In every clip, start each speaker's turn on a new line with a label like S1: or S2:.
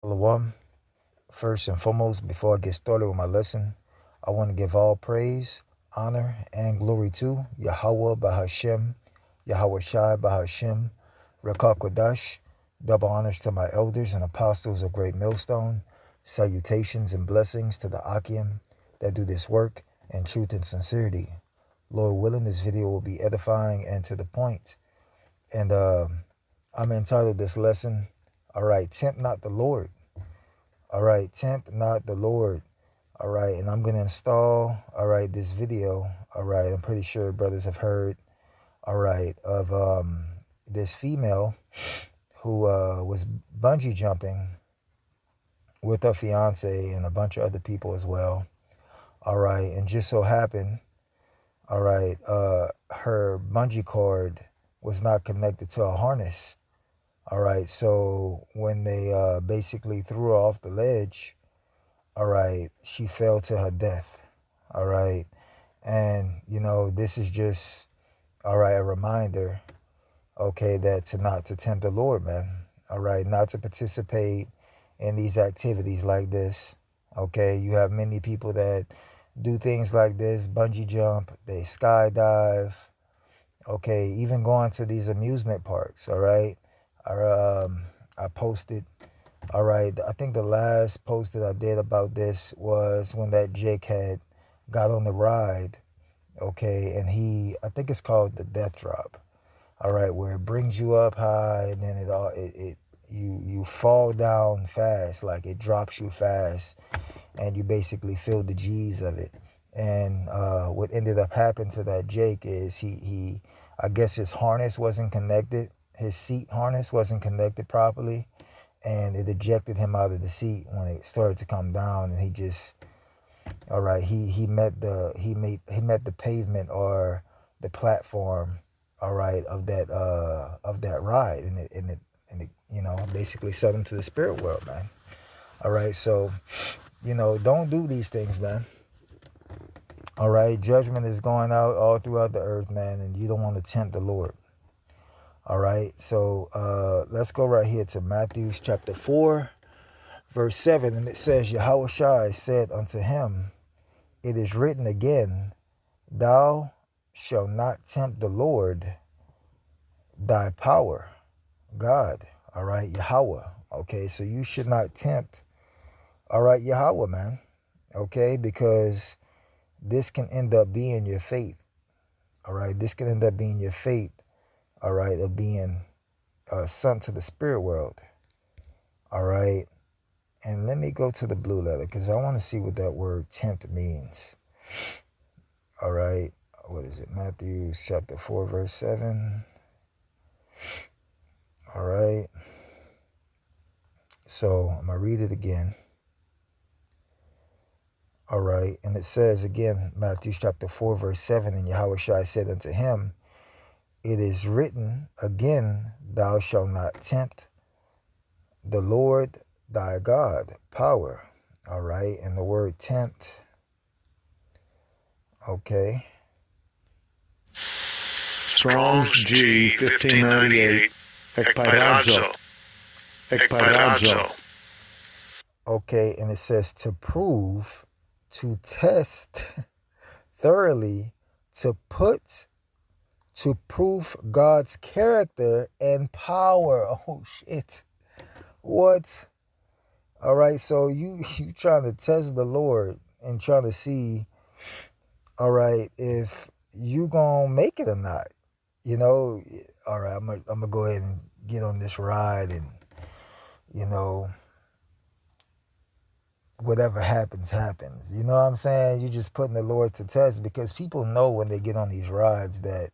S1: Shalom. First and foremost, before I get started with my lesson, I want to give all praise, honor, and glory to Yahweh Bahashem, Yahweh Shai Bahashem, Rekah Kodash. Double honors to my elders and apostles of Great Millstone. Salutations and blessings to the Akim that do this work in truth and sincerity. Lord willing, this video will be edifying and to the point. And I'm entitled this lesson, all right, Tempt Not the Lord. All right, Tempt Not the Lord. All right, and I'm going to install, all right, this video. All right, I'm pretty sure brothers have heard, all right, of this female who was bungee jumping with her fiance and a bunch of other people as well. All right, and just so happened, all right, her bungee cord was not connected to a harness. All right, so when they basically threw her off the ledge, all right, she fell to her death. All right, and you know, this is just, all right, a reminder, okay, that not to tempt the Lord, man. All right, not to participate in these activities like this. Okay, you have many people that do things like this, bungee jump, they skydive. Okay, even going to these amusement parks. All right, I posted. All right, I think the last post that I did about this was when that Jake had got on the ride. Okay, and I think it's called the death drop. All right, where it brings you up high and then you fall down fast, like it drops you fast, and you basically feel the G's of it. And what ended up happening to that Jake is he I guess his harness wasn't connected, his seat harness wasn't connected properly, and it ejected him out of the seat when it started to come down, and he just, all right, he met the pavement or the platform, all right, of that ride, and it you know, basically set him to the spirit world, man. All right, so you know, don't do these things, man. All right, judgment is going out all throughout the earth, man, and you don't want to tempt the Lord. All right, so let's go right here to Matthew chapter 4, verse 7, and it says, Yahweh Shai said unto him, it is written again, thou shalt not tempt the Lord thy power, God. All right, Yahweh. Okay, so you should not tempt, all right, Yahweh, man. Okay, because this can end up being your faith. All right, this can end up being your fate. All right, of being sent to the spirit world. All right, and let me go to the blue letter because I want to see what that word tempt means. All right, what is it? Matthew chapter 4, verse 7. All right, so I'm going to read it again. All right, and it says again, Matthew chapter 4, verse 7, and Yahweh Shai said unto him, it is written again, thou shalt not tempt the Lord thy God, power. All right, and the word tempt, okay.
S2: Strong's G 1598, ekparazo.
S1: Okay, and it says to prove, to test thoroughly, to put to prove God's character and power. Oh shit. What? All right, so you trying to test the Lord and trying to see, all right, if you gonna make it or not. You know, all right, I'm gonna go ahead and get on this ride, and you know, whatever happens, happens. You know what I'm saying? You just putting the Lord to test, because people know when they get on these rides that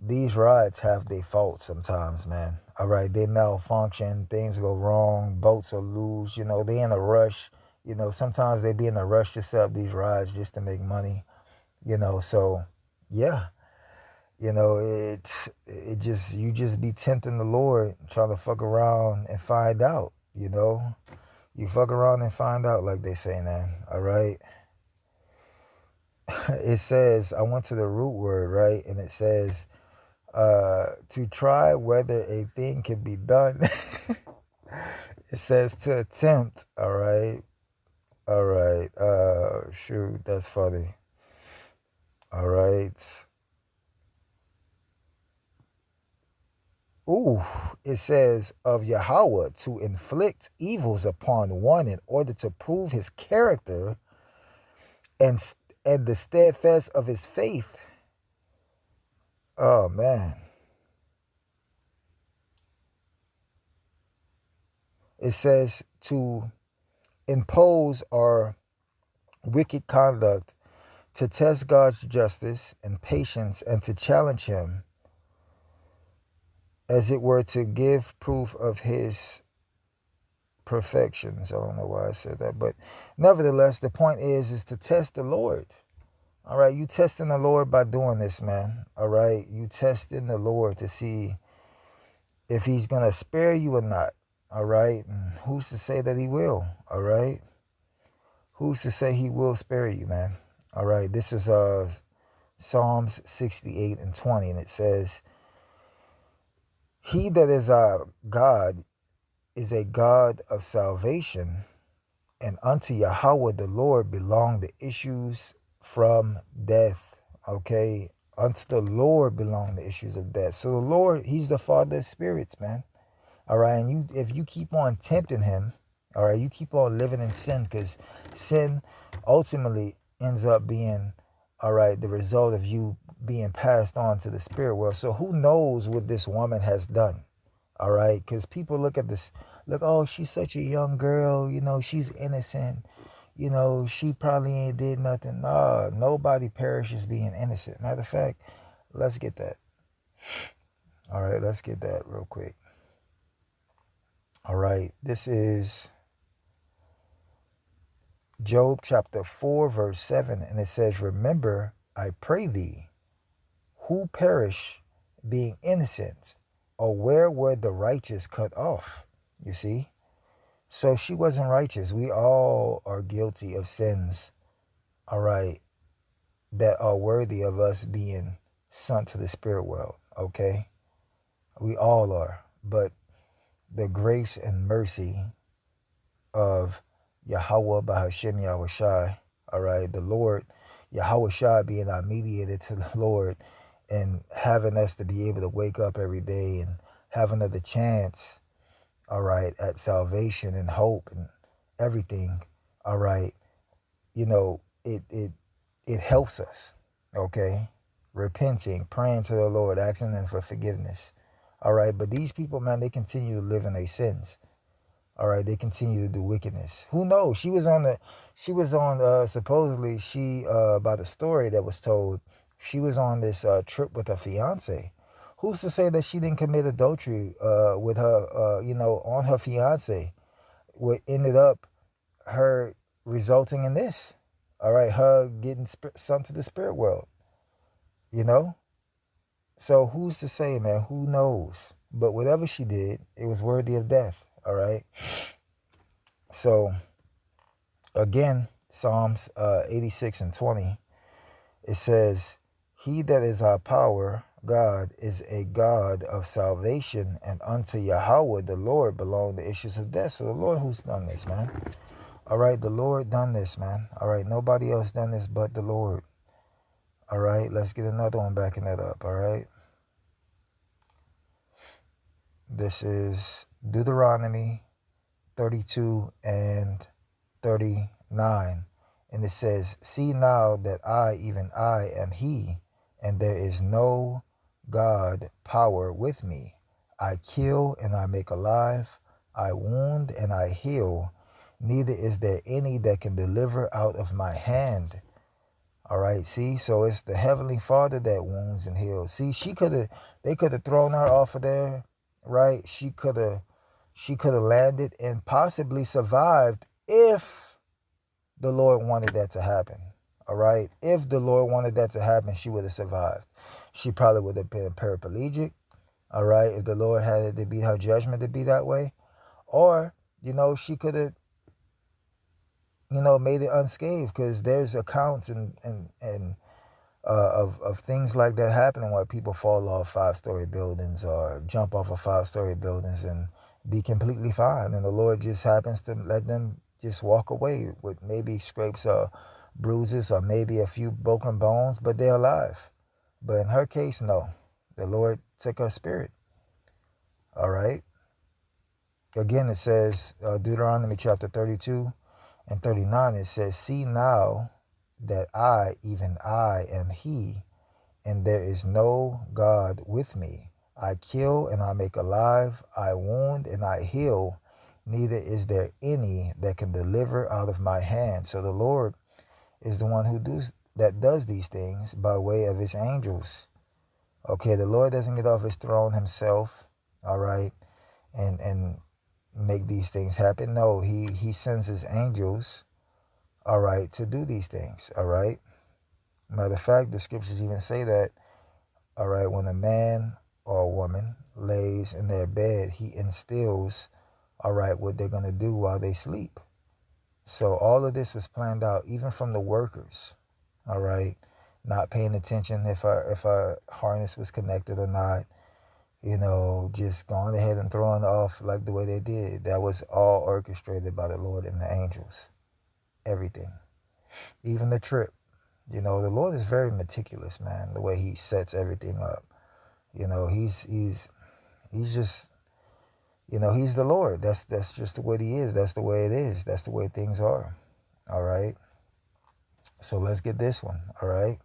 S1: these rides have their faults sometimes, man. All right, they malfunction, things go wrong, boats are loose, you know, they in a rush. You know, sometimes they be in a rush to set up these rides just to make money, you know. So, yeah, you know, you just be tempting the Lord, trying to fuck around and find out, you know. You fuck around and find out, like they say, man. All right. It says, I went to the root word, right? And it says, to try whether a thing can be done. It says to attempt. All right. All right. Shoot, that's funny. All right. Ooh, it says of Yahweh to inflict evils upon one in order to prove his character and and the steadfast of his faith. Oh man. It says to impose our wicked conduct, to test God's justice and patience, and to challenge him, as it were to give proof of his perfections. I don't know why I said that, but nevertheless, the point is to test the Lord. All right, you testing the Lord by doing this, man. All right, you testing the Lord to see if he's going to spare you or not. All right, and who's to say that he will? All right, who's to say he will spare you, man? All right, this is Psalms 68 and 20, and it says, he that is our God is a God of salvation, and unto Yahweh the Lord belong the issues from death. Okay, unto the Lord belong the issues of death. So the Lord, he's the Father of spirits, man. All right, and if you keep on tempting him, all right, you keep on living in sin, because sin ultimately ends up being, all right, the result of you being passed on to the spirit world. So who knows what this woman has done? All right, because people look at this, look, oh, she's such a young girl, she's innocent, she probably ain't did nothing. Nah, nobody perishes being innocent. Matter of fact, let's get that. All right, let's get that real quick. All right, this is Job chapter 4, verse 7, and it says, remember, I pray thee, who perish being innocent, or where were the righteous cut off? You see? So she wasn't righteous. We all are guilty of sins, all right, that are worthy of us being sent to the spirit world, okay? We all are. But the grace and mercy of Yahweh Bahashem Yahushai, all right, the Lord, Yahushai being our mediator to the Lord, and having us to be able to wake up every day and have another chance, all right, at salvation and hope and everything, all right, it helps us, okay? Repenting, praying to the Lord, asking them for forgiveness, all right? But these people, man, they continue to live in their sins. All right, they continue to do wickedness. Who knows? She was on supposedly by the story that was told, she was on this trip with her fiance. Who's to say that she didn't commit adultery with her, on her fiance? What ended up her resulting in this? All right, her getting sent to the spirit world. So who's to say, man? Who knows? But whatever she did, it was worthy of death. All right. So again, Psalms 86 and 20, it says, he that is our power, God, is a God of salvation, and unto Yahweh the Lord belong the issues of death. So the Lord who's done this, man. All right, the Lord done this, man. All right, nobody else done this but the Lord. All right, let's get another one backing that up, all right? This is Deuteronomy 32 and 39. And it says, see now that I, even I, am he, and there is no God power with me. I kill and I make alive. I wound and I heal. Neither is there any that can deliver out of my hand. All right, see? So it's the Heavenly Father that wounds and heals. See, they could have thrown her off of there, right? She could have landed and possibly survived if the Lord wanted that to happen. All right. If the Lord wanted that to happen, she would have survived. She probably would have been paraplegic. All right. If the Lord had it to be her judgment to be that way. Or, she could have, made it unscathed, because there's accounts of things like that happening where people fall off 5-story buildings or jump off of 5-story buildings and be completely fine. And the Lord just happens to let them just walk away with maybe scrapes or bruises or maybe a few broken bones, but they're alive. But in her case, no. The Lord took her spirit. All right. Again, it says, Deuteronomy chapter 32 and 39, it says, see now that I, even I, am he, and there is no God with me. I kill and I make alive, I wound and I heal, neither is there any that can deliver out of my hand. So the Lord is the one who does these things by way of his angels. Okay, the Lord doesn't get off his throne himself, all right, and make these things happen. No, he sends his angels, all right, to do these things, all right. Matter of fact, the scriptures even say that, all right, when a man or a woman lays in their bed, he instills, all right, what they're going to do while they sleep. So all of this was planned out, even from the workers, all right, not paying attention if a harness was connected or not, just going ahead and throwing off like the way they did. That was all orchestrated by the Lord and the angels. Everything. Even the trip. The Lord is very meticulous, man, the way he sets everything up. He's just, he's the Lord. That's just the way he is. That's the way it is. That's the way things are. All right. So let's get this one. All right.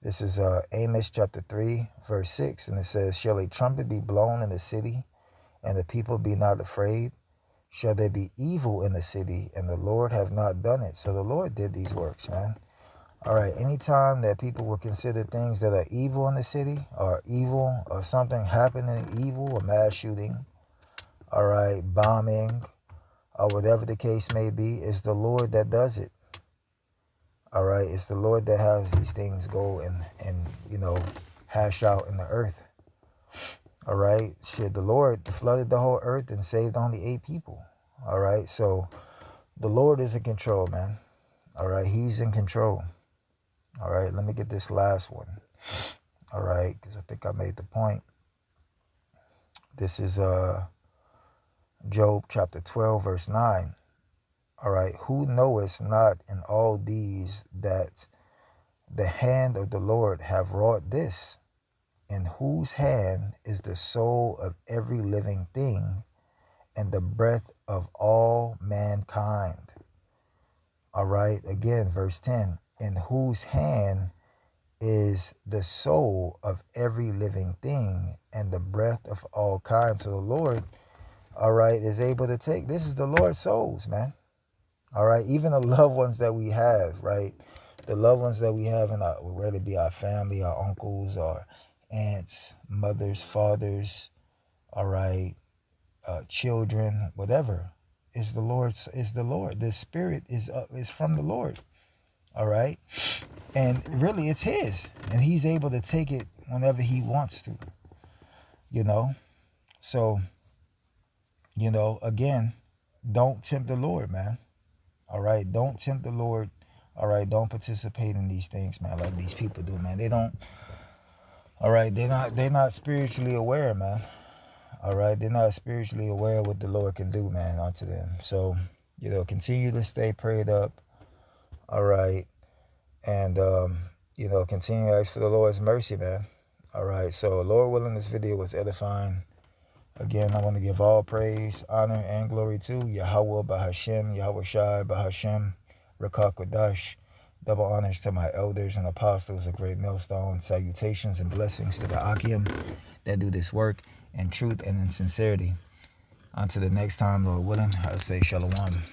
S1: This is Amos chapter 3, verse 6. And it says, shall a trumpet be blown in the city, and the people be not afraid? Shall there be evil in the city, and the Lord have not done it? So the Lord did these works, man. All right, anytime that people will consider things that are evil in the city, or evil, or something happening evil, a mass shooting, all right, bombing, or whatever the case may be, it's the Lord that does it. All right, it's the Lord that has these things go and hash out in the earth. All right, shit, the Lord flooded the whole earth and saved only 8 people. All right, so the Lord is in control, man. All right, he's in control. All right, let me get this last one. All right, because I think I made the point. This is Job chapter 12, verse 9. All right, who knoweth not in all these that the hand of the Lord have wrought this? In whose hand is the soul of every living thing, and the breath of all mankind? All right, again, verse 10. In whose hand is the soul of every living thing, and the breath of all kinds. So the Lord, all right, is able to take. This is the Lord's souls, man. All right, even the loved ones that we have, right? The loved ones that we have in our, whether it be our family, our uncles, our aunts, mothers, fathers, all right, children, whatever, is the Lord's. Is the Lord. The Spirit is from the Lord. All right, and really it's his, and he's able to take it whenever he wants to. So again, don't tempt the Lord, man. All right, don't tempt the Lord. All right, don't participate in these things, man, like these people do, man. They don't. All right, they're not spiritually aware, man. All right, they're not spiritually aware of what the Lord can do, man, unto them. So continue to stay prayed up. All right. And, continue to ask for the Lord's mercy, man. All right. So, Lord willing, this video was edifying. Again, I want to give all praise, honor, and glory to Yahweh Bahashem, Yahweh Shai Bahashem, Rakak Wadash. Double honors to my elders and apostles of Great Millstone. Salutations and blessings to the Akim that do this work in truth and in sincerity. Until the next time, Lord willing, I'll say Shalom.